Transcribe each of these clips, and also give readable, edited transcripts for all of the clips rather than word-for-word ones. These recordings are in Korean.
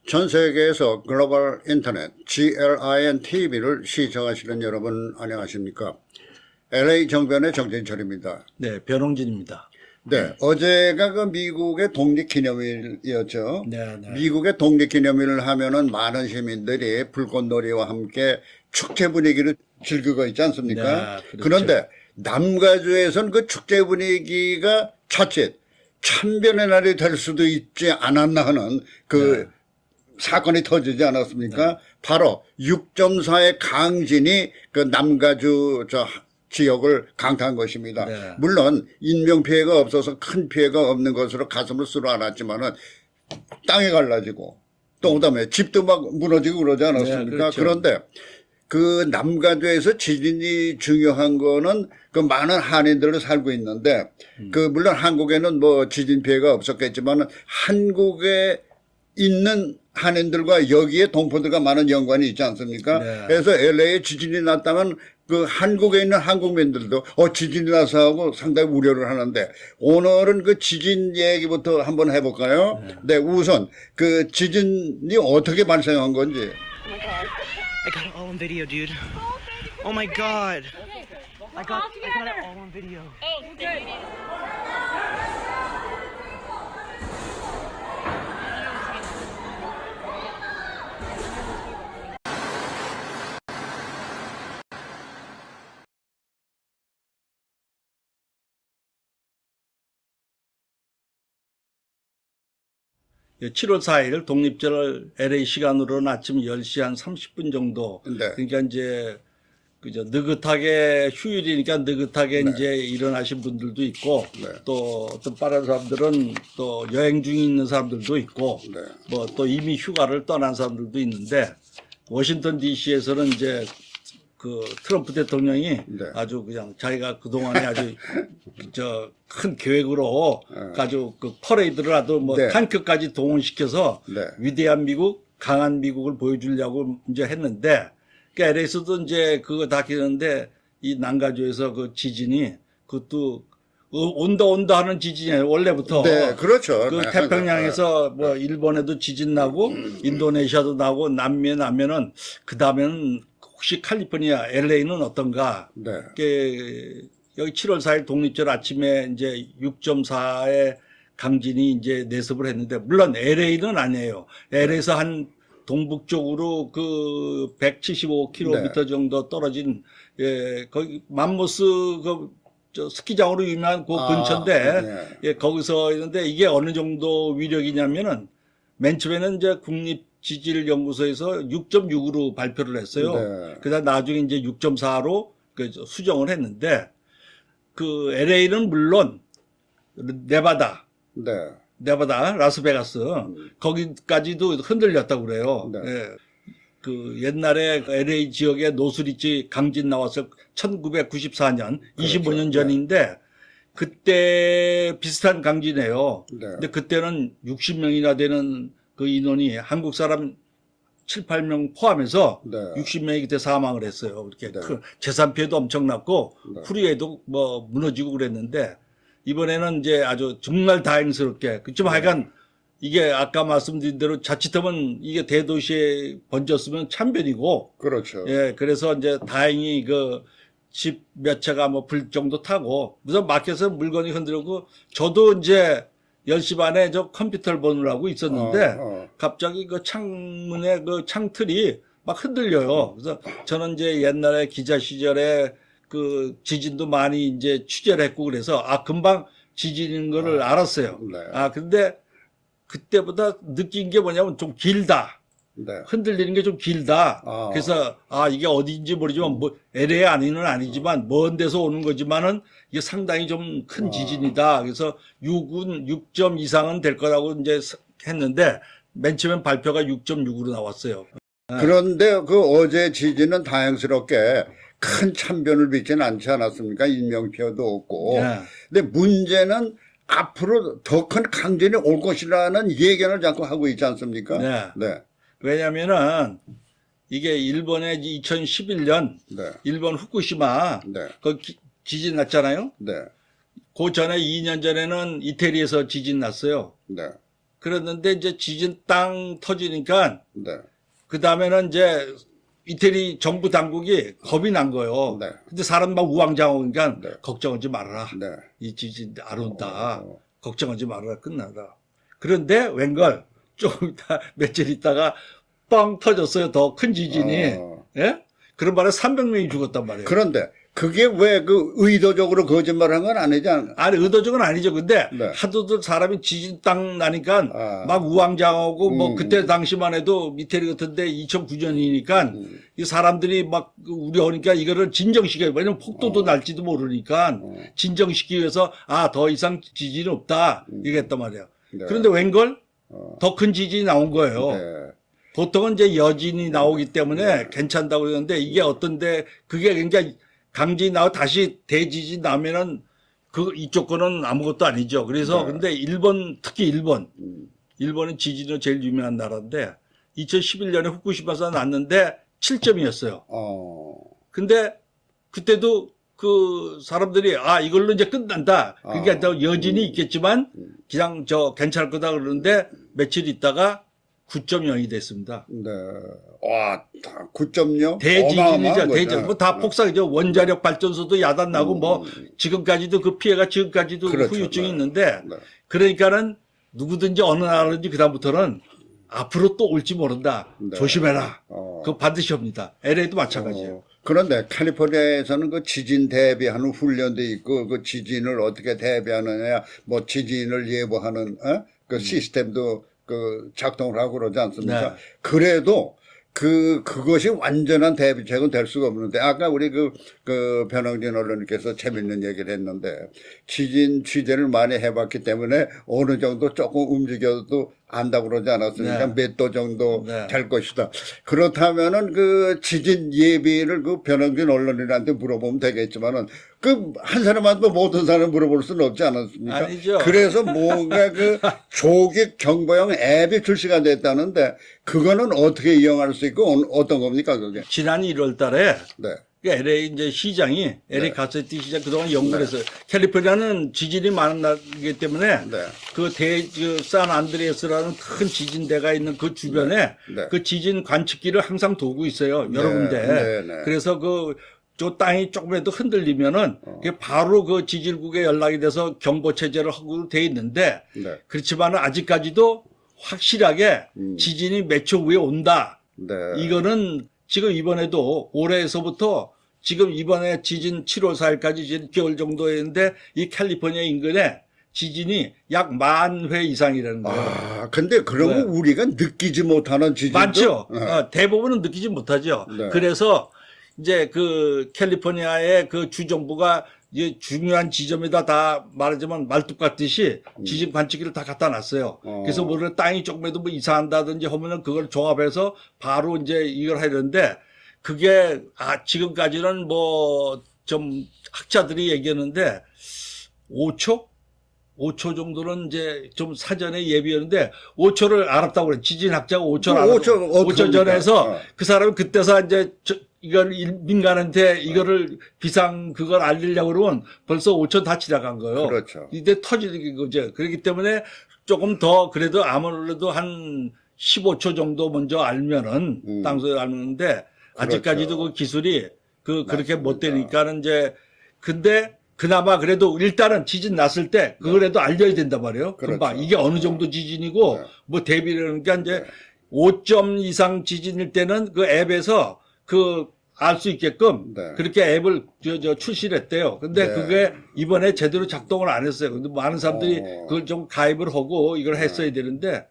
전 세계에서 글로벌 인터넷 GLIN TV를 시청하시는 여러분 안녕하십니까? LA 정변의 정진철입니다. 네, 변홍진입니다. 네, 어제가 그 미국의 독립기념일이었죠. 네. 미국의 독립기념일을 하면은 많은 시민들이 불꽃놀이와 함께 축제 분위기를 즐기고 있지 않습니까? 네, 그렇죠. 그런데 남가주에선 그 축제 분위기가 자칫 참변의 날이 될 수도 있지 않았나 하는 그 사건이 터지지 않았습니까? 바로 6.4의 강진이 그 남가주 지역을 강타한 것입니다. 물론 인명피해가 없어서 큰 피해가 없는 것으로 가슴을 쓸어 안았지만은 땅이 갈라지고 또 그다음에 집도 막 무너지고 그러지 않았습니까? 그렇죠. 그런데 그 남가주에서 지진이 중요한 거는 그 많은 한인들을 살고 있는데 그 물론 한국에는 뭐 지진 피해가 없었겠지만 한국에 있는 한인들과 여기에 동포들과 많은 연관이 있지 않습니까? 그래서 LA에 지진이 났다면 그 한국에 있는 한국민들도 지진이 나서 하고 상당히 우려를 하는데 오늘은 그 지진 얘기부터 한번 해볼까요? 네, 우선 그 지진이 어떻게 발생한 건지. I got it all on video, dude. Oh my god. I got it all on video. Oh, good. 예, 7월 4일 독립절 LA 시간으로는 아침 10시 한 30분 정도. 네. 그러니까 이제 그저 느긋하게 휴일이니까 느긋하게 이제 일어나신 분들도 있고 또 어떤 빠른 사람들은 또 여행 중에 있는 사람들도 있고 뭐 또 이미 휴가를 떠난 사람들도 있는데 워싱턴 DC에서는 이제 그 트럼프 대통령이 아주 그냥 자기가 그동안에 아주 큰 계획으로 아주 그 퍼레이드를 아주 뭐 탱크까지 동원시켜서 위대한 미국, 강한 미국을 보여주려고 이제 했는데 그 LA에서도 이제 그거 다 기는데 이 남가주에서 그 지진이 그것도 온다 하는 지진이에요. 원래부터. 네, 그렇죠. 그 태평양에서 뭐 일본에도 지진 나고 인도네시아도 나고 남미에 나면은 그 다음에는 혹시 캘리포니아, LA는 어떤가? 여기 7월 4일 독립절 아침에 이제 6.4의 강진이 이제 내습을 했는데 물론 LA는 아니에요. LA에서 한 동북쪽으로 그 175km 정도 떨어진 거기 맘모스 저 스키장으로 유명한 그 근처인데 예, 거기서 있는데 이게 어느 정도 위력이냐면은 맨 처음에는 이제 국립지질연구소에서 6.6으로 발표를 했어요. 그다음 나중에 이제 6.4로 그 수정을 했는데 그 LA는 물론 네바다, 라스베가스 거기까지도 흔들렸다고 그래요. 예. 그 옛날에 LA 지역에 노스리치 강진 나왔을 1994년, 25년 전인데 그때 비슷한 강진이에요. 근데 그때는 60명이나 되는 그 인원이 한국 사람 7, 8명 포함해서 60명이 그때 사망을 했어요. 이렇게 큰 재산 피해도 엄청났고 후리에도 뭐 무너지고 그랬는데 이번에는 이제 아주 정말 다행스럽게 그좀 하여간 이게 아까 말씀드린 대로 자칫하면 이게 대도시에 번졌으면 참변이고. 그렇죠. 예, 그래서 이제 다행히 그 집 몇 채가 뭐 불 정도 타고 우선 마켓에서 물건이 흔들고 저도 이제 10시 반에 저 컴퓨터를 보느라고 있었는데 갑자기 그 창문에 그 창틀이 막 흔들려요. 그래서 저는 이제 옛날에 기자 시절에 그 지진도 많이 이제 취재를 했고 그래서 금방 지진인 거를 알았어요. 근데 그때보다 느낀 게 뭐냐면 좀 길다. 흔들리는 게 좀 길다. 그래서 이게 어디인지 모르지만 뭐 LA 아니는 아니지만 먼 데서 오는 거지만은 이게 상당히 좀 큰 지진이다. 그래서 6 이상은 될 거라고 이제 했는데 맨 처음엔 발표가 6.6으로 나왔어요. 그런데 그 어제 지진은 다행스럽게 큰 참변을 빚지는 않지 않았습니까? 인명피해도 없고. 근데 문제는 앞으로 더 큰 강진이 올 것이라는 예견을 자꾸 하고 있지 않습니까? 왜냐면은 이게 일본의 2011년 일본 후쿠시마 그 지진 났잖아요. 그 전에 2년 전에는 이태리에서 지진 났어요. 그랬는데 이제 지진 땅 터지니까 네. 그 다음에는 이제 이태리 정부 당국이 겁이 난 거예요. 네. 근데 사람 막 우왕좌왕하니까 네. 걱정하지 말아라. 네. 이 지진 안 온다. 어. 걱정하지 말아라. 끝나다. 그런데 웬걸 조금 있다 며칠 있다가 뻥 터졌어요. 더 큰 지진이. 어. 예? 그런 말에 300명이 죽었단 말이에요. 그런데 그게 왜 그 의도적으로 거짓말한 건 아니지 않나? 아니 의도적은 아니죠. 근데 네. 하도들 사람이 지진 땅 나니까 아. 막 우왕좌왕하고 뭐 그때 당시만 해도 이태리 같은데 2009년이니까 이 사람들이 막 우려하니까 이거를 진정시켜요. 왜냐면 폭도도 날지도 모르니까 진정시키기 위해서 더 이상 지진이 없다 이랬단 말이에요. 네. 그런데 웬걸 더 큰 지진이 나온 거예요. 네. 보통은 이제 여진이 나오기 때문에 괜찮다고 그러는데 이게 어떤데 그게 그러니까 강진이 나고 다시 대지진 나면은 그 이쪽 거는 아무것도 아니죠. 그래서 근데 일본 특히 일본은 지진으로 제일 유명한 나라인데 2011년에 후쿠시마에서 났는데 7점이었어요. 근데 그때도 그 사람들이 이걸로 이제 끝난다. 그게 또 여진이 있겠지만 그냥 괜찮을 거다 그러는데 며칠 있다가 9.0이 됐습니다. 네. 와, 9.0? 대지진이죠. 대지진. 다 폭삭이죠. 원자력 발전소도 야단나고 지금까지도 그 피해가 지금까지도 그렇죠. 후유증이 네. 있는데 네. 그러니까는 누구든지 어느 나라든지 그다음부터는 앞으로 또 올지 모른다. 네. 조심해라. 그거 반드시 합니다. LA도 마찬가지예요. 그런데 캘리포니아에서는 그 지진 대비하는 훈련도 있고 그 지진을 어떻게 대비하느냐, 뭐 지진을 예보하는 그 시스템도 그 작동을 하고 그러지 않습니까? 네. 그래도 그것이 완전한 대비책은 될 수가 없는데, 아까 우리 그 변형진 언론님께서 재밌는 얘기를 했는데, 지진 취재를 많이 해봤기 때문에 어느 정도 조금 움직여도 안다고 그러지 않았습니까? 네. 몇 도 정도 네. 될 것이다. 그렇다면은 그 지진 예비를 그 변형진 언론인한테 물어보면 되겠지만은, 그 한 사람한테 모든 사람 물어볼 수는 없지 않았습니까? 아니죠. 그래서 뭔가 그 조기 경보용 앱이 출시가 됐다는데, 그거는 어떻게 이용할 수 있고 어떤 겁니까, 그게? 지난 1월 달에 네. LA 이제 시장이 LA 가세티 시장 그동안 연구를 했어요. 캘리포니아는 지진이 많은 나라이기 때문에 네. 그 산 안드레아스라는 큰 지진대가 있는 그 주변에 네. 그 지진 관측기를 항상 두고 있어요. 여러 군데. 네, 네. 그래서 저 땅이 조금이라도 흔들리면은 그게 바로 그 지질국에 연락이 돼서 경보 체제를 하고 돼 있는데 네. 그렇지만은 아직까지도 확실하게 지진이 몇 초 후에 온다. 네. 이거는 지금 이번에도 올해에서부터 지금 이번에 지진 7월 4일까지 이제 6개월 정도 했는데 이 캘리포니아 인근에 지진이 약 10,000회 이상이라는 거예요. 근데 그러면 네. 우리가 느끼지 못하는 지진도 많죠. 네. 대부분은 느끼지 못하죠. 네. 그래서 이제 그 캘리포니아의 그 주정부가 이제 중요한 지점에다 다 말하자면 말뚝 같듯이 지진 관측기를 다 갖다 놨어요. 그래서 뭐 땅이 조금이라도 뭐 이상한다든지 하면은 그걸 종합해서 바로 이제 이걸 하려는데 그게 지금까지는 뭐 좀 학자들이 얘기하는데 5초? 5초 정도는 이제 좀 사전에 예비였는데 5초를 알았다고 그래. 지진학자가 5초를 알았다고. 5초 전에서 그 사람이 그때서 이제 이걸 민간한테 이거를 비상 그걸 알리려고 그러면 벌써 5초 다 지나간 거예요. 그렇죠. 이제 터지는 거죠. 그렇기 때문에 조금 더 그래도 아무래도 한 15초 정도 먼저 알면은 땅속에 알면데 아직까지도 그 기술이 그렇게 못 되니까는 이제 근데 그나마 그래도 일단은 지진 났을 때 그거라도 알려야 된단 말이에요. 그렇죠. 금방 이게 어느 정도 지진이고 뭐 대비를 하니까 이제 5점 이상 지진일 때는 그 앱에서 알 수 있게끔 네. 그렇게 앱을 출시를 했대요. 근데 네. 그게 이번에 제대로 작동을 안 했어요. 근데 많은 사람들이 그걸 좀 가입을 하고 이걸 했어야 되는데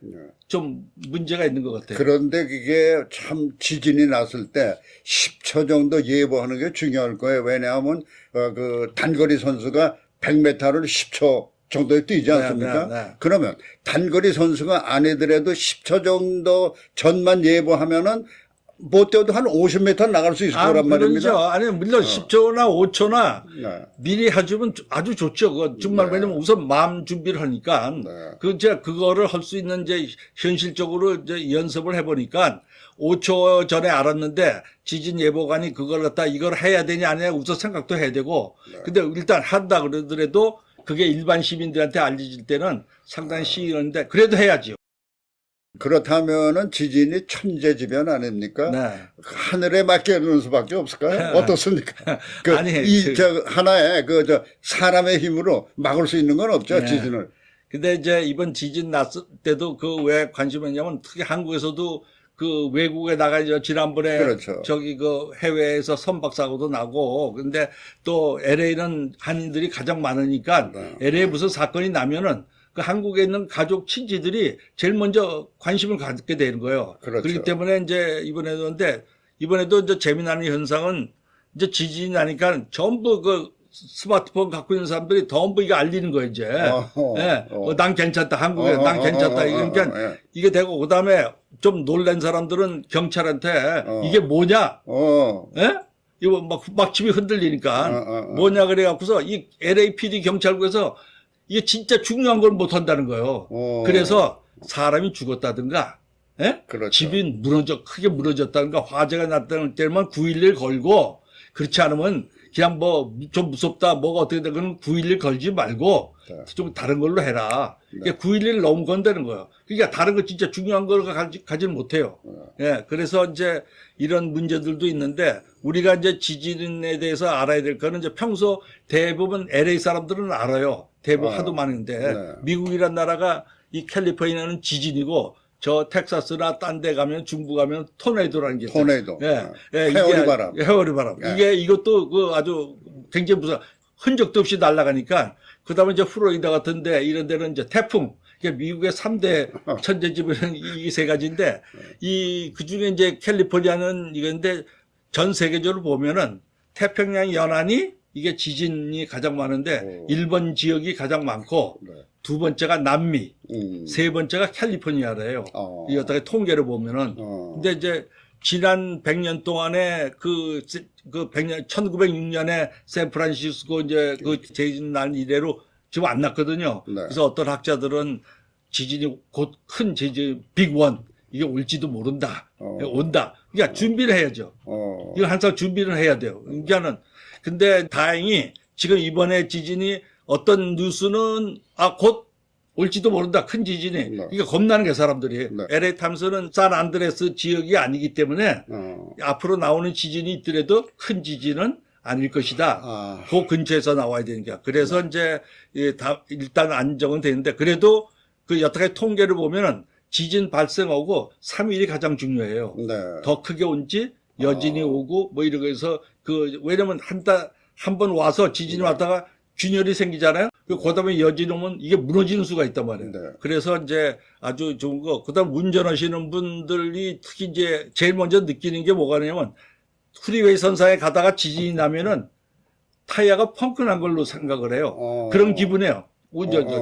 좀 문제가 있는 것 같아요. 그런데 그게 참 지진이 났을 때 10초 정도 예보하는 게 중요할 거예요. 왜냐하면 그 단거리 선수가 100m를 10초 정도에 뛰지 않습니까? 네. 그러면 단거리 선수가 아니더라도 10초 정도 전만 예보하면은 못 뛰어도 한 50m 나갈 수 있을 거란 말입니다. 그렇죠. 아니, 물론 10초나 5초나 네. 미리 해주면 아주 좋죠. 그거 정말 왜냐면 우선 마음 준비를 하니까. 그거를 할 수 있는 이제 현실적으로 이제 연습을 해보니까 5초 전에 알았는데 지진 예보관이 그걸 갖다 이걸 해야 되냐 안 해야 우선 생각도 해야 되고. 근데 일단 한다 그러더라도 그게 일반 시민들한테 알려질 때는 상당히 시기인데 그래도 해야지요. 그렇다면은 지진이 천재지변 아닙니까? 네. 하늘에 맡기는 수밖에 없을까요? 어떻습니까? 그, 아니, 하나의 사람의 힘으로 막을 수 있는 건 없죠, 네. 지진을. 근데 이제 이번 지진 났을 때도 그 왜 관심이 있냐면 특히 한국에서도 그 외국에 나가 이제 지난번에 그렇죠. 저기 그 해외에서 선박사고도 나고 근데 또 LA는 한인들이 가장 많으니까 네. LA에 무슨 사건이 나면은 그 한국에 있는 가족 친지들이 제일 먼저 관심을 갖게 되는 거예요. 그렇죠. 그렇기 때문에 이제 이번에도 이제 재미나는 현상은 이제 지진이 나니까 전부 그 스마트폰 갖고 있는 사람들이 전부 이거 알리는 거예요, 이제. 예. 난 괜찮다. 한국에 난 괜찮다. 그러니까 예. 이게 되고 그다음에 좀 놀란 사람들은 경찰한테 이게 뭐냐? 예? 이거 막 집이 흔들리니까 뭐냐 그래 갖고서 이 LAPD 경찰국에서 이게 진짜 중요한 걸 못 한다는 거예요. 그래서 사람이 죽었다든가 예? 그렇죠. 집이 크게 무너졌다든가 화재가 났다는 때만 911 걸고 그렇지 않으면 그냥 뭐 좀 무섭다 뭐가 어떻게 되면 그건 911 걸지 말고 네. 좀 다른 걸로 해라. 네. 911 너무 건다는 거예요. 그러니까 다른 거 진짜 중요한 걸 가지는 못해요. 예, 그래서 이제 이런 문제들도 있는데 우리가 이제 지진에 대해서 알아야 될 거는 이제 평소 대부분 LA 사람들은 알아요. 대부분 하도 많은데 네. 미국이란 나라가 이 캘리포니아는 지진이고 저 텍사스나 딴 데 가면 중부 가면 토네이도라는 게 있어요. 토네이도. 예. 예, 회오리 바람. 회오리 바람. 예. 이것도 그 아주 굉장히 무슨 흔적도 없이 날아가니까 그다음에 이제 플로리다 같은데 이런 데는 이제 태풍. 이게 미국의 3대 천재지변은 이 세 가지인데 그 중에 이제 캘리포니아는 이건데 전 세계적으로 보면은 태평양 연안이 이게 지진이 가장 많은데 일본 지역이 가장 많고 네. 두 번째가 남미, 세 번째가 캘리포니아래요. 이 어떻게 통계를 보면은. 근데 이제 지난 100년 동안에 그 100년 1906년에 샌프란시스코 이제 그 지진 난 이래로 지금 안 났거든요. 네. 그래서 어떤 학자들은 지진이 곧 큰 지진 빅원 이게 올지도 모른다. 온다. 그러니까 준비를 해야죠. 이거 항상 준비를 해야 돼요. 그러니까는 근데 다행히 지금 이번에 지진이 어떤 뉴스는 곧 올지도 모른다. 큰 지진이. 네. 그러니까 겁나는 게 사람들이. 네. LA 탐스는 산안드레스 지역이 아니기 때문에 앞으로 나오는 지진이 있더라도 큰 지진은 아닐 것이다. 그 근처에서 나와야 되니까. 그래서 이제 일단 안정은 되는데 그래도 그 여태까지 통계를 보면은 지진 발생하고 3일이 가장 중요해요. 네. 더 크게 온지 여진이 오고 뭐 이런 거에서 왜냐면 한 번 와서 지진이 왔다가 균열이 생기잖아요. 그다음에 여진이 오면 이게 무너지는 수가 있단 말이에요. 네. 그래서 이제 아주 좋은 거. 그다음 운전하시는 분들이 특히 이제 제일 먼저 느끼는 게 뭐가냐면 프리웨이 선상에 가다가 지진이 나면은 타이어가 펑크난 걸로 생각을 해요. 그런 기분이에요.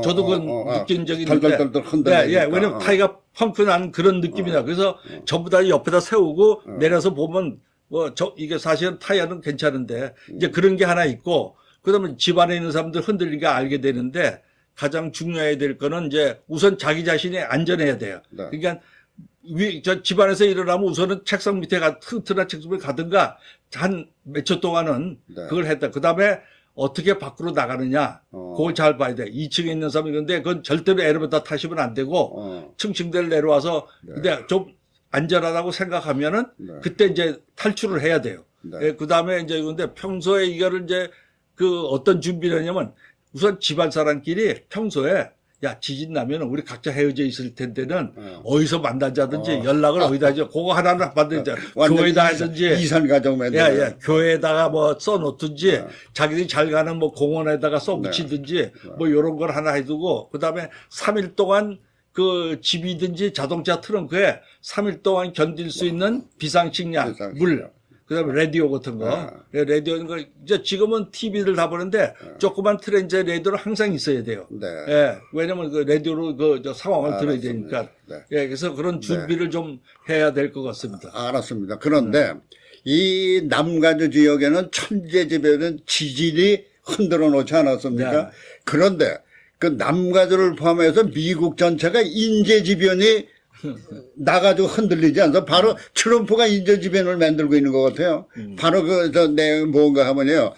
저도 그건 느낀 적이 있는데. 덜덜덜 흔들리니까. 예, 왜냐면 타이어가 펑크난 그런 느낌이다. 그래서 전부 다 옆에다 세우고 내려서 보면 이게 사실은 타이어는 괜찮은데 이제 그런 게 하나 있고 그다음에 집안에 있는 사람들 흔들리니까 알게 되는데 가장 중요해야 될 거는 이제 우선 자기 자신이 안전해야 돼요. 네. 그러니까 저 집안에서 일어나면 우선은 책상 밑에 튼튼한 책상 밑에 가든가 한 몇 초 동안은 네. 그걸 했다. 그다음에 어떻게 밖으로 나가느냐 그걸 잘 봐야 돼. 2층에 있는 사람이 그런데 그건 절대로 엘리베이터 타시면 안 되고 층층대를 내려와서 근데 좀 안전하다고 생각하면은 그때 이제 탈출을 해야 돼요. 네. 그다음에 이제 근데 평소에 이거를 이제 어떤 준비를 하냐면 우선 집안 사람끼리 평소에 야 지진 나면 우리 각자 헤어져 있을 텐데는 어디서 만나자든지 연락을 어디다 하죠. 그거 하나는 받든지 교회에다 하든지 이산 가정 만들어. 예, 교회에다가 뭐 써놓든지 자기들이 잘 가는 뭐 공원에다가 써붙이든지 뭐 이런 걸 하나 해두고 그다음에 3일 동안 그 집이든지 자동차 트렁크에 3일 동안 견딜 수 있는 비상식량, 물, 그다음에 라디오 같은 거. 라디오는 거 이제 지금은 TV를 다 보는데 조그만 트렌즈의 라디오는 항상 있어야 돼요. 네. 예. 왜냐면 그 라디오로 저 상황을 들어야 되니까. 네. 예. 그래서 그런 준비를 좀 해야 될 것 같습니다. 알았습니다. 그런데 이 남가주 지역에는 천재지변은 지진이 흔들어 놓지 않았습니까? 네. 그런데 그 남가주를 포함해서 미국 전체가 인재지변이 나가지고 흔들리지 않아서 바로 트럼프가 인재지변을 만들고 있는 것 같아요. 바로 내용 뭔가 하면요.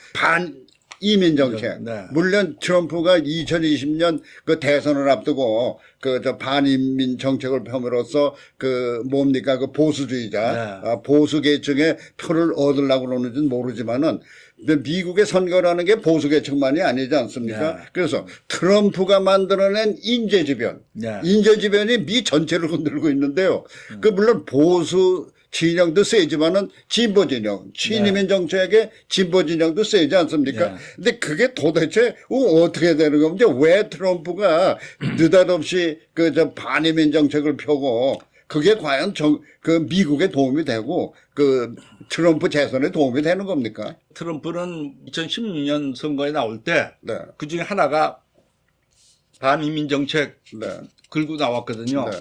이민 정책. 네. 물론 트럼프가 2020년 그 대선을 앞두고 그 저 반인민 정책을 펴므로써 그 뭡니까 그 보수주의자 네. 보수 계층의 표를 얻으려고 그러는지는 모르지만은 근데 미국의 선거라는 게 보수 계층만이 아니지 않습니까? 네. 그래서 트럼프가 만들어낸 인재지변, 네. 인재지변이 미 전체를 흔들고 있는데요. 그 물론 보수 진영도 세지만은 진보 진영, 친이민 정책의 진보 진영도 세지 않습니까? 네. 근데 그게 도대체 어떻게 되는 겁니까? 왜 트럼프가 느닷없이 그 저 반이민 정책을 펴고 그게 과연 그 미국에 도움이 되고 그 트럼프 재선에 도움이 되는 겁니까? 트럼프는 2016년 선거에 나올 때 네. 그 중에 하나가 반이민 정책 네. 걸고 나왔거든요. 네.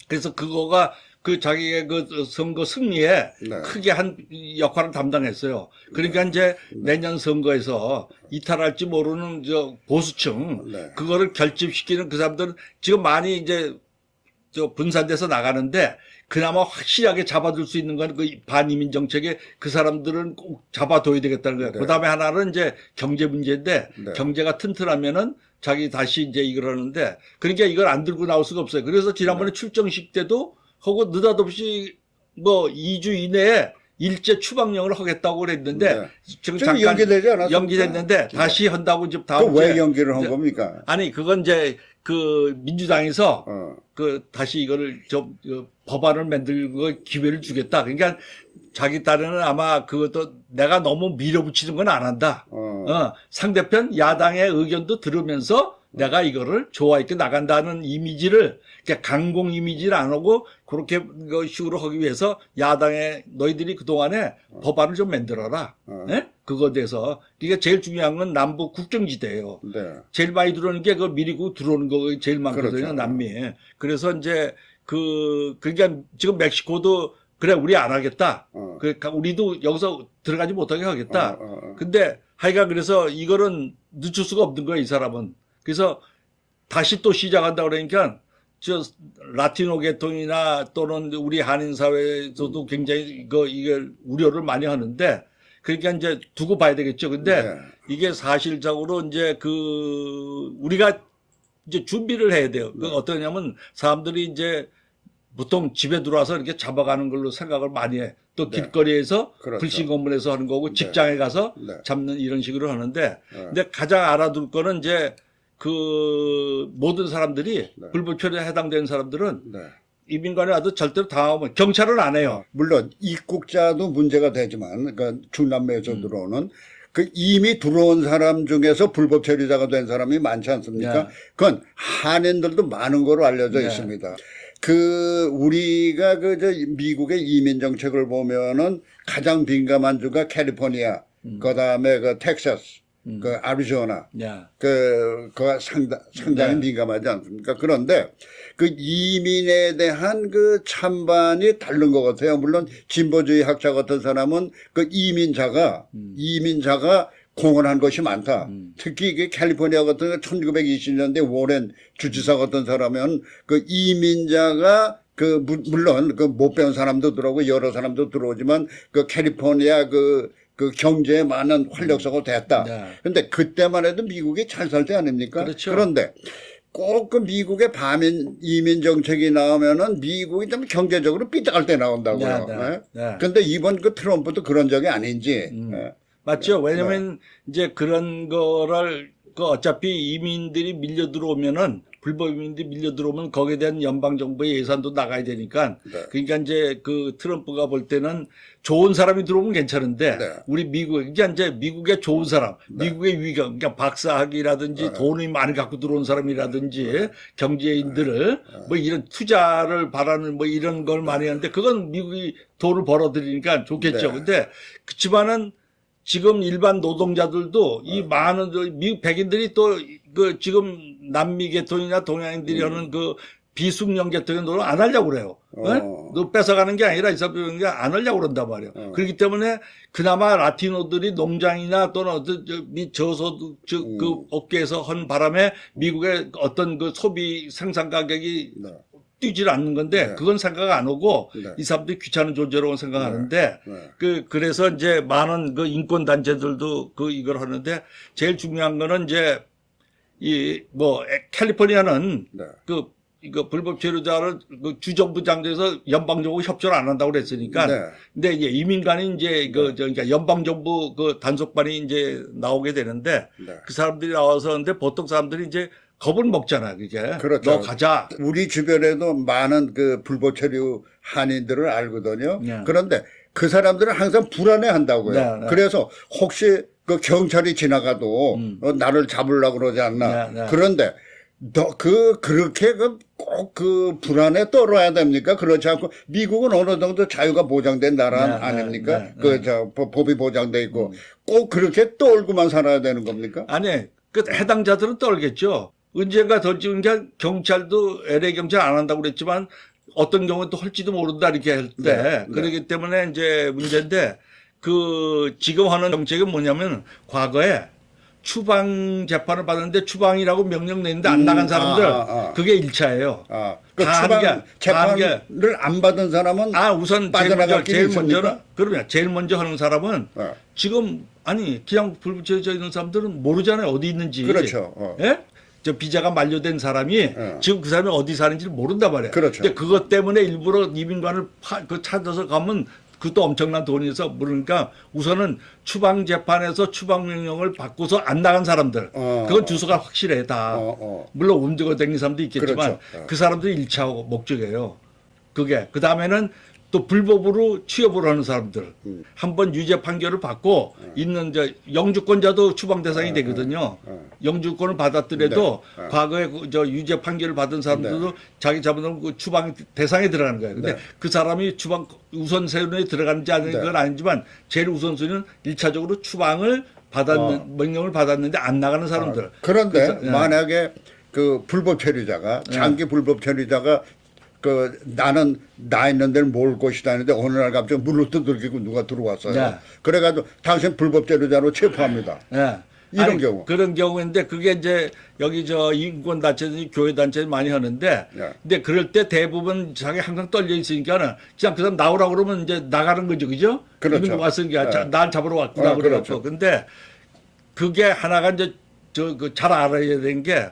그래서 그거가 그 자기의 그 선거 승리에 네. 크게 한 역할을 담당했어요. 그러니까 이제 내년 선거에서 이탈할지 모르는 저 보수층 네. 그거를 결집시키는 그 사람들은 지금 많이 이제 저 분산돼서 나가는데 그나마 확실하게 잡아둘 수 있는 건 그 반이민 정책에 그 사람들은 꼭 잡아둬야 되겠다는 거예요. 네. 그 다음에 하나는 이제 경제 문제인데 네. 경제가 튼튼하면은 자기 다시 이제 이걸 하는데 그러니까 이걸 안 들고 나올 수가 없어요. 그래서 지난번에 출정식 때도 하고 느닷없이 뭐 2주 이내에 일제 추방령을 하겠다고 그랬는데 네. 지금 지금 잠깐 연기되지 않았습니까? 연기됐는데 다시 한다고 지금 다음 그 왜 주에 연기를 한 이제 겁니까? 아니 그건 이제 그 민주당에서 어. 그 다시 이거를 좀 법안을 만들고 기회를 주겠다. 그러니까 자기 딴에는 아마 그것도 내가 너무 밀어붙이는 건 안 한다. 상대편 야당의 의견도 들으면서 내가 이거를 조화 있게 나간다는 이미지를 그러니까 강공 이미지를 안 하고 그렇게 그 식으로 하기 위해서 야당의 너희들이 그동안에 법안을 좀 만들어라. 예? 그거에 대해서 그러니까 제일 중요한 건 남북 국경지대예요. 네. 제일 많이 들어오는 게 그 미리고 들어오는 거 제일 많거든요. 그렇죠. 남미. 그래서 이제 그러니까 지금 멕시코도 그래 우리 안 하겠다. 그러니까 우리도 여기서 들어가지 못하게 하겠다. 근데 하여간 그래서 이거는 늦출 수가 없는 거예요, 이 사람은. 그래서 다시 또 시작한다 그러니까 저 라티노 계통이나 또는 우리 한인 사회에서도 굉장히 이걸 우려를 많이 하는데 그러니까 이제 두고 봐야 되겠죠. 근데 네. 이게 사실적으로 이제 우리가 이제 준비를 해야 돼요. 그 어떠냐면 사람들이 이제 보통 집에 들어와서 이렇게 잡아가는 걸로 생각을 많이 해. 또 네. 길거리에서 그렇죠. 불신 검문에서 하는 거고 직장에 가서 네. 잡는 이런 식으로 하는데 근데 가장 알아둘 거는 이제 그 모든 사람들이 불법초리에 해당되는 사람들은 네. 이민관에 와도 절대로 당하면 경찰은 안 해요. 물론 입국자도 문제가 되지만 그러니까 중남미에서 들어오는 그 이미 들어온 사람 중에서 불법 체류자가 된 사람이 많지 않습니까? 네. 그건 한인들도 많은 거로 알려져 네. 있습니다. 우리가 미국의 이민 정책을 보면은 가장 민감한 주가 캘리포니아, 그 다음에 텍사스, 아리조나, 야. 그가 상당히 민감하지 않습니까? 그런데 그 이민에 대한 그 찬반이 다른 것 같아요. 물론 진보주의 학자 같은 사람은 그 이민자가 공헌한 것이 많다. 특히 이게 캘리포니아 같은 1920년대 워렌 주지사 같은 사람은 그 이민자가 물론 못 배운 사람도 들어오고 여러 사람도 들어오지만 그 캘리포니아 그 경제에 많은 활력소가 됐다. 네. 근데 그때만 해도 미국이 잘 살 때 아닙니까? 그렇죠. 그런데 꼭 그 미국의 이민 정책이 나오면은 미국이 좀 경제적으로 삐딱할 때 나온다고요. 네, 네, 네. 근데 이번 그 트럼프도 그런 적이 아닌지. 예. 맞죠? 왜냐면 이제 그런 거를 어차피 이민들이 밀려 들어오면은 불법 이민들이 밀려 들어오면 거기에 대한 연방 정부의 예산도 나가야 되니까 네. 그러니까 이제 그 트럼프가 볼 때는 좋은 사람이 들어오면 괜찮은데 네. 우리 그러니까 이제 미국의 좋은 사람, 미국의 위경, 그러니까 박사학위라든지 돈이 많이 갖고 들어온 사람이라든지 경제인들을 뭐 이런 투자를 바라는 뭐 이런 걸 많이 하는데 그건 미국이 돈을 벌어들이니까 좋겠죠. 네. 근데 그렇지만은 지금 일반 노동자들도 이 많은 미국 백인들이 또 지금 남미 계통이나 동양인들이 하는 그 비숙련 계통의 노릇 안 하려고 그래요. 너 뺏어가는 게 아니라 이 사람들이 안 하려고 그런단 말이에요. 그렇기 때문에 그나마 라티노들이 농장이나 또는 어떤 저소득 그 업계에서 한 바람에 미국의 어떤 그 소비 생산 가격이 뛰질 않는 건데 네. 그건 생각 안 오고 네. 이 사람들이 귀찮은 존재라고 생각하는데 네. 그래서 이제 많은 그 인권 단체들도 이걸 하는데 제일 중요한 거는 이제 이 뭐 캘리포니아는 네. 이거 불법 체류자를 그 주정부 장소에서 연방정부 협조를 안 한다고 그랬으니까. 네. 근데 이제 이민관이 이제 그러니까 연방정부 그 단속반이 이제 나오게 되는데 네. 그 사람들이 나와서 근데 보통 사람들이 이제 겁을 먹잖아, 그게. 그렇죠. 너 가자. 우리 주변에도 많은 그 불법 체류 한인들을 알거든요. 네. 그런데 그 사람들은 항상 불안해 한다고요. 네, 네. 그래서 혹시 그 경찰이 지나가도 나를 잡으려고 그러지 않나. 네, 네. 그런데 그렇게 꼭 그 불안에 떨어야 됩니까? 그렇지 않고 미국은 어느 정도 자유가 보장된 나라 네, 아닙니까? 네, 네, 법이 보장돼 있고 꼭 그렇게 떨고만 살아야 되는 겁니까? 아니, 그 해당자들은 떨겠죠. 언젠가 더 지금 경찰도 LA 경찰 안 한다고 그랬지만 어떤 경우는 또 할지도 모른다 이렇게 할 때. 네, 그렇기 때문에 이제 문제인데 지금 하는 정책은 뭐냐면 과거에 추방 재판을 받았는데 추방이라고 명령 내는데 안 나간 사람들 그게 1차예요. 그 다 추방 한 게, 재판을 안 받은 사람은 우선 빠져나갈 길이 있습니까? 그러면 제일 먼저 하는 사람은 네. 지금 그냥 불붙여져 있는 사람들은 모르잖아요. 어디 있는지. 그렇죠. 예? 저 비자가 만료된 사람이 지금 그 사람이 어디 사는지를 모른단 말이에요. 그렇죠. 근데 그것 때문에 일부러 이민관을 찾아서 가면 그것도 엄청난 돈이어서 모르니까 우선은 추방 재판에서 추방 명령을 받고서 안 나간 사람들 그건 주소가 확실해 다. 물론 움직여 다니는 사람도 있겠지만 그렇죠. 그 사람들이 1차 목적이에요. 그게 그 다음에는 또 불법으로 취업을 하는 사람들 한번 유죄 판결을 받고 있는 영주권자도 추방 대상이 되거든요. 영주권을 받았더라도 네. 과거에 유죄 판결을 받은 사람들도 자기 잘못하면 그 추방 대상에 들어가는 거예요. 근데 네. 그 사람이 추방 우선순위에 들어가는지 아닌 건 아니지만 제일 우선순위는 1차적으로 추방을 명령을 받았는데 안 나가는 사람들. 그런데 그래서, 만약에 그 불법 체류자가 장기 불법 체류자가 나는 나 있는 데를 모을 것이다 하는데 어느 날 갑자기 물로 두들기고 누가 들어왔어요. 네. 그래가지고 당신 불법 체류자로 체포합니다. 네. 이런 경우. 그런 경우인데 그게 이제 여기 인권 단체들이 교회 단체들이 많이 하는데 네. 근데 그럴 때 대부분 자기 항상 떨려 있으니까는 그냥 그 사람 나오라고 그러면 이제 나가는 거죠. 그죠? 그렇죠. 이민 왔으니까 네. 날 잡으러 왔구나 그래갖고. 그렇죠. 근데 그게 하나가 이제 잘 알아야 되는 게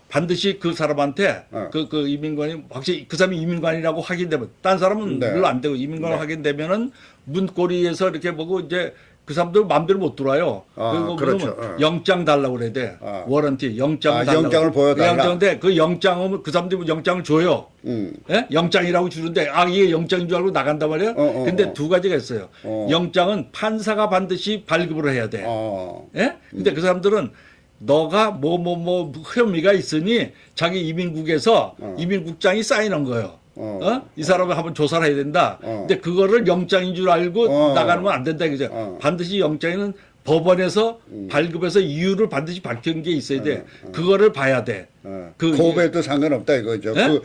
반드시 그 사람한테 그 이민관이 확실히 그 사람이 이민관이라고 확인되면 딴 사람은 네. 물론 안 되고 이민관을 확인되면은 문고리에서 이렇게 보고 이제 그 사람들 마음대로 못 들어와요. 그리고 그렇죠. 그러면 영장 달라고 그래야 돼. 워런티 영장 달라고. 영장을 보여달라. 영장인데 그 영장은 그 사람들이 영장을 줘요. 예? 영장이라고 주는데 이게 영장인 줄 알고 나간단 말이에요. 근데 두 가지가 있어요. 영장은 판사가 반드시 발급을 해야 돼. 예? 근데 그 사람들은 너가 뭐 혐의가 있으니 자기 이민국에서 이민국장이 사인한 거예요. 이 사람을 한번 조사를 해야 된다. 근데 그거를 영장인 줄 알고 나가는 건 안 된다. 그죠? 반드시 영장에는 법원에서 발급해서 이유를 반드시 밝힌 게 있어야 돼. 그거를 봐야 돼. 고백도 상관없다 이거죠. 네?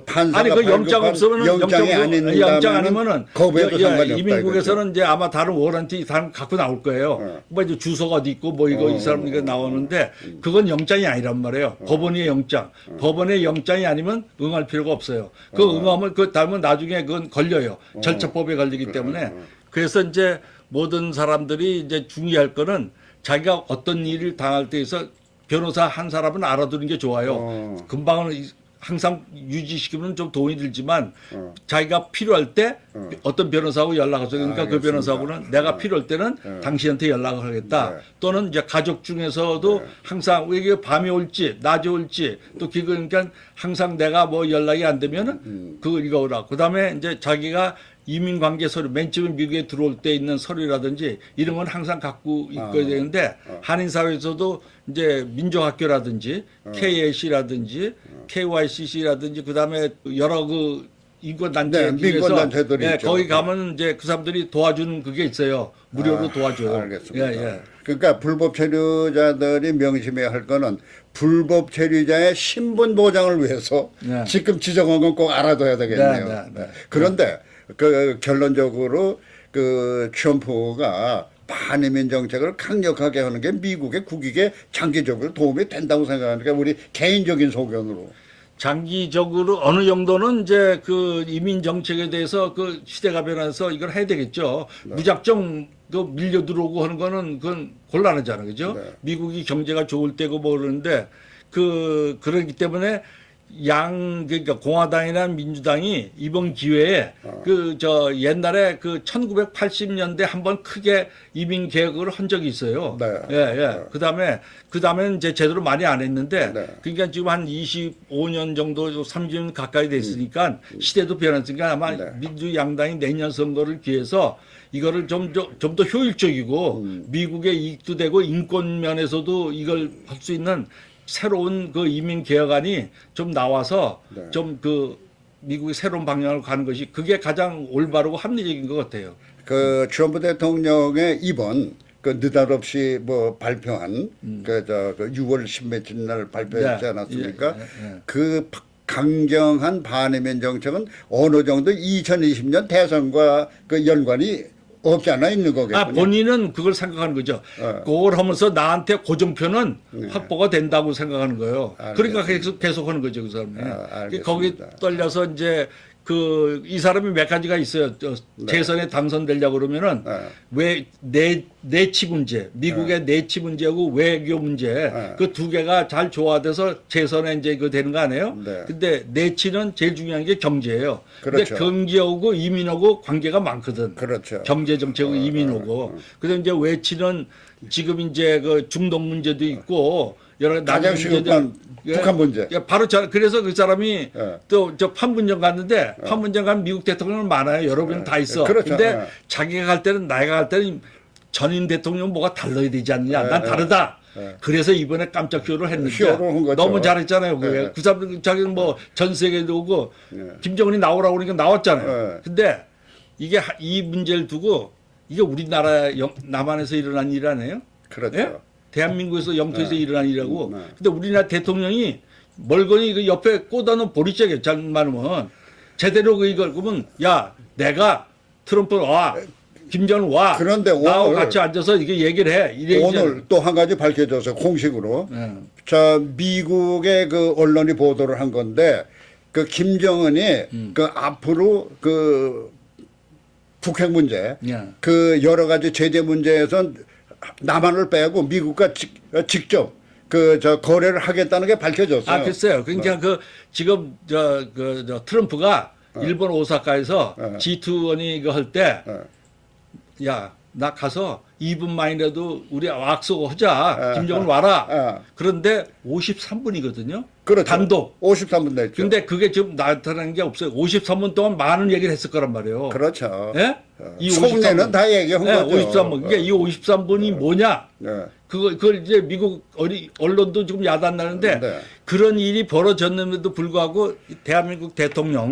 판사가 아니 그 영장 발급한 없으면은 영장이 영장 아니면은 고백도 상관이 없다 이민국에서는 이제 아마 다른 워런티 다른 갖고 나올 거예요. 뭐 이제 주소가 어디 있고 뭐 이 사람 이거 나오는데 그건 영장이 아니란 말이에요. 법원의 영장. 법원의 영장이 아니면 응할 필요가 없어요. 응하면 그 다음은 나중에 그건 걸려요. 절차법에 걸리기 때문에. 그래서 이제 모든 사람들이 이제 중요할 거는 자기가 어떤 일을 당할 때에서 변호사 한 사람은 알아두는 게 좋아요. 금방은 항상 유지시키면 좀 돈이 들지만 자기가 필요할 때 어떤 변호사하고 연락하죠. 그러니까 그 변호사하고는 내가 필요할 때는 당신한테 연락을 하겠다. 또는 이제 가족 중에서도 항상 이게 밤에 올지 낮에 올지 또 그러니까 항상 내가 뭐 연락이 안 되면은 이거 오라. 그다음에 이제 자기가 이민 관계 서류, 맨 처음에 미국에 들어올 때 있는 서류라든지 이런 건 항상 갖고 있어야 되는데 한인 사회에서도 이제 민족학교라든지 KAC라든지 KYCC라든지 그다음에 여러 그 인권 단체 민권 단체들이 있죠. 거기 가면 이제 그 사람들이 도와주는 그게 있어요. 무료로 도와줘요. 알겠습니다. 그러니까 불법 체류자들이 명심해야 할 거는 불법 체류자의 신분 보장을 위해서 지금 지정한 건 꼭 알아둬야 되겠네요. 그런데 결론적으로 트럼프가 반이민 정책을 강력하게 하는 게 미국의 국익에 장기적으로 도움이 된다고 생각하니까 우리 개인적인 소견으로. 장기적으로 어느 정도는 이제 그 이민 정책에 대해서 그 시대가 변해서 이걸 해야 되겠죠. 무작정 그 밀려 들어오고 하는 거는 그건 곤란하잖아요. 그죠? 네. 미국이 경제가 좋을 때고 뭐 그러는데 그러기 때문에 그러니까 공화당이나 민주당이 이번 기회에 옛날에 그 1980년대 한번 크게 이민 개혁을 한 적이 있어요. 네. 예. 그다음에는 이제 제대로 많이 안 했는데 네. 그러니까 지금 한 25년 정도 30년 가까이 됐으니까 시대도 변했으니까 아마 네. 민주양당이 내년 선거를 기해서 이거를 좀 더 효율적이고 미국의 이익도 되고 인권 면에서도 이걸 할 수 있는 새로운 그 이민 개혁안이 좀 나와서 네. 좀 그 미국의 새로운 방향으로 가는 것이 그게 가장 올바르고 합리적인 것 같아요. 그 트럼프 대통령의 이번 그 느닷없이 뭐 발표한 그 6월 10며칠 날 발표했지 네. 않았습니까? 예. 그 강경한 반이민 정책은 어느 정도 2020년 대선과 그 연관이 없지 않아 있는 거겠군요. 본인은 그걸 생각하는 거죠. 그걸 하면서 나한테 고정표는 확보가 된다고 생각하는 거예요. 그러니까 계속 하는 거죠, 그 사람이. 알겠습니다. 거기 떨려서 이제 이 사람이 몇 가지가 있어요. 재선에 당선되려고 그러면은 왜 내치 문제, 미국의 내치 문제하고 외교 문제 그 두 개가 잘 조화돼서 재선에 이제 그 되는 거 아니에요? 네. 근데 내치는 제일 중요한 게 경제예요. 그렇죠. 근데 경제하고 이민하고 관계가 많거든. 그렇죠. 경제 정책하고 이민하고. 그다음 이제 외치는 지금 이제 그 중동 문제도 있고 여러 가지 가장 시급한 북한 문제. 바로 그래서 그 사람이 예. 또 저 판문점 갔는데 판문점 가면 미국 대통령은 많아요. 여러 분 다 있어. 그렇죠. 근데 예. 자기가 갈 때는 나이가 갈 때는 전임 대통령 뭐가 달라야 되지 않느냐. 난 예. 다르다. 예. 그래서 이번에 깜짝 쇼를 했는데 쇼를 한 거죠. 너무 잘했잖아요. 그게. 예. 그 사람 자기는 뭐 전 세계도 오고 예. 김정은이 나오라고 그러니까 나왔잖아요. 예. 근데 이게 이 문제를 두고 이게 우리나라 남한에서 일어난 일 아니에요? 그렇죠. 예? 대한민국에서 영토에서 일어난 일이라고. 네. 근데 우리나라 대통령이 멀거니 그 옆에 꽂아놓은 보리짝이에요. 잘말하면 제대로 이걸 그러면 야 내가 트럼프 와 김정은 와. 그런데 나하고 오늘 같이 앉아서 이게 얘기를 해. 이래 오늘 또 한 가지 밝혀져서 공식으로 예. 자 미국의 그 언론이 보도를 한 건데 그 김정은이 그 앞으로 그 북핵 문제 예. 그 여러 가지 제재 문제에선 남한을 빼고 미국과 직접 그 거래를 하겠다는 게 밝혀졌어요. 글쎄요. 그러니까 그 지금 트럼프가 일본 오사카에서 네. G2원이 이거 할 때 네. 야, 나 가서 2분만이라도 우리 악수 하자. 네. 김정은 와라. 네. 그런데 53분이거든요. 그렇죠. 단독. 53분 냈죠. 근데 그게 지금 나타나는 게 없어요. 53분 동안 많은 얘기를 했을 거란 말이에요. 그렇죠. 예? 이 속내는 다 얘기한 거죠. 53분. 그러니까 이 53분이 뭐냐? 네. 그걸 이제 미국 언론도 지금 야단나는데 네. 그런 일이 벌어졌는데도 불구하고 대한민국 대통령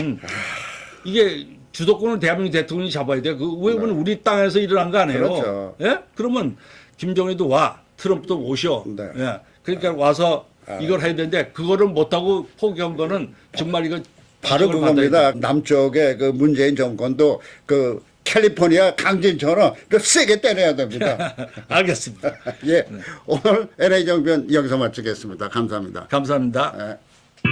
이게 주도권을 대한민국 대통령이 잡아야 돼요. 왜 우리 땅에서 일어난 거 아니에요? 그렇죠. 예? 그러면 김정일도 와, 트럼프도 오셔. 네. 예. 그러니까 와서 이걸 해야 되는데 그거를 못하고 포기한 거는 정말 이거 바로 지적을 받아야 그겁니다. 돼요. 남쪽의 그 문재인 정권도 그 캘리포니아 강진처럼 그 세게 때려야 됩니다. 알겠습니다. 예. 오늘 NA 정변 여기서 마치겠습니다. 감사합니다. 감사합니다. 예.